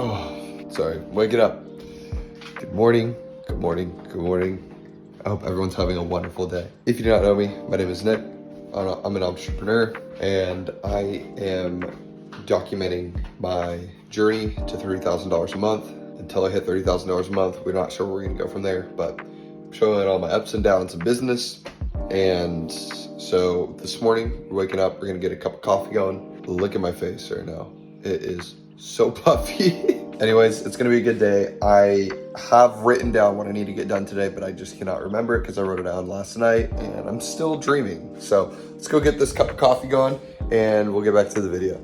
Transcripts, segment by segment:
Oh, sorry, waking up. Good morning, good morning, good morning. I hope everyone's having a wonderful day. If you do not know me, my name is Nick. I'm an entrepreneur and I am documenting my journey to $30,000 a month. Until I hit $30,000 a month, we're not sure where we're gonna go from there, but I'm showing all my ups and downs in business. And so this morning, we're waking up, we're gonna get a cup of coffee going. Look at my face right now. It is so puffy. Anyways, it's gonna be a good day. I have written down what I need to get done today, but I just cannot remember it because I wrote it down last night and I'm still dreaming. So let's go get this cup of coffee going and we'll get back to the video.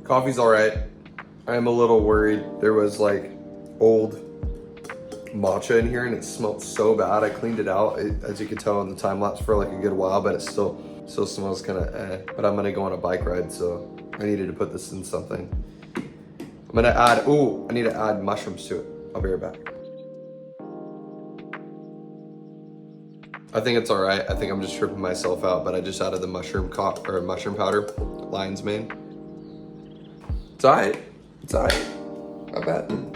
Coffee's all right. I'm a little worried. There was like old matcha in here and it smelled so bad. I cleaned it out, as you can tell in the time lapse, for like a good while, but it still smells kind of But I'm gonna go on a bike ride, so I needed to put this in something. I'm gonna add, I need to add mushrooms to it. I'll be right back. I think it's all right. I think I'm just tripping myself out, but I just added the mushroom powder, lion's mane. It's all right. It's all right. Not bad.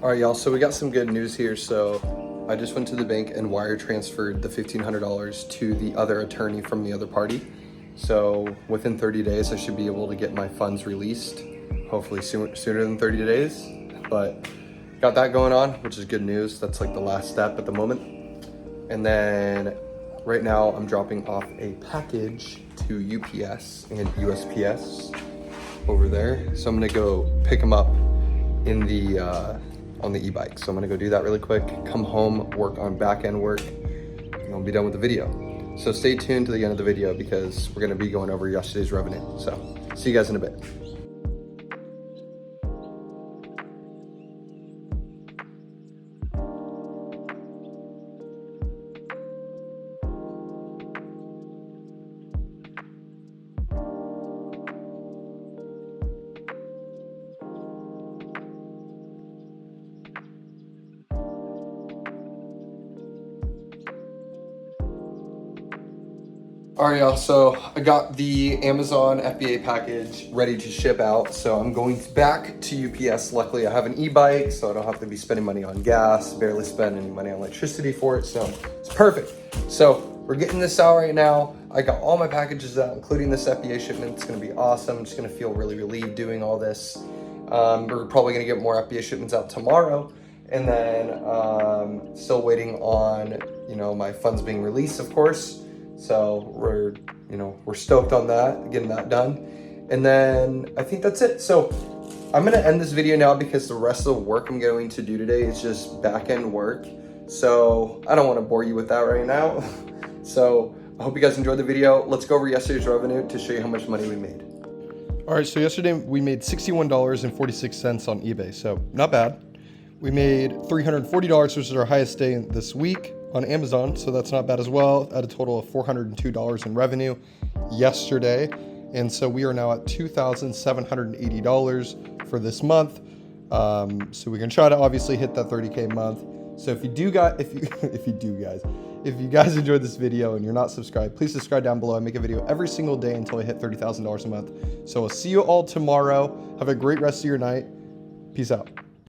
All right, y'all, so we got some good news here. So I just went to the bank and wire transferred the $1,500 to the other attorney from the other party. So within 30 days, I should be able to get my funds released, hopefully sooner than 30 days. But got that going on, which is good news. That's like the last step at the moment. And then right now I'm dropping off a package to UPS and USPS over there. So I'm gonna go pick them up in the on the e-bike. So I'm gonna go do that really quick, come home, work on back-end work, and I'll be done with the video. So stay tuned to the end of the video because we're gonna be going over yesterday's revenue. So see you guys in a bit. All right, y'all, so I got the Amazon FBA package ready to ship out. So I'm going back to UPS. Luckily, I have an e-bike, so I don't have to be spending money on gas, barely spend any money on electricity for it. So it's perfect. So we're getting this out right now. I got all my packages out, including this FBA shipment. It's gonna be awesome. I'm just gonna feel really relieved doing all this. We're probably gonna get more FBA shipments out tomorrow. And then still waiting on, my funds being released, of course. So we're stoked on that, getting that done. And then I think that's it. So I'm gonna end this video now because the rest of the work I'm going to do today is just back-end work. So I don't wanna bore you with that right now. So I hope you guys enjoyed the video. Let's go over yesterday's revenue to show you how much money we made. All right, so yesterday we made $61.46 on eBay, so not bad. We made $340, which is our highest day this week on Amazon, so that's not bad as well, at a total of $402 in revenue yesterday. And so we are now at $2,780 for this month. So we can try to obviously hit that 30K month. So if you guys enjoyed this video and you're not subscribed, please subscribe down below. I make a video every single day until I hit $30,000 a month. So I'll see you all tomorrow. Have a great rest of your night. Peace out.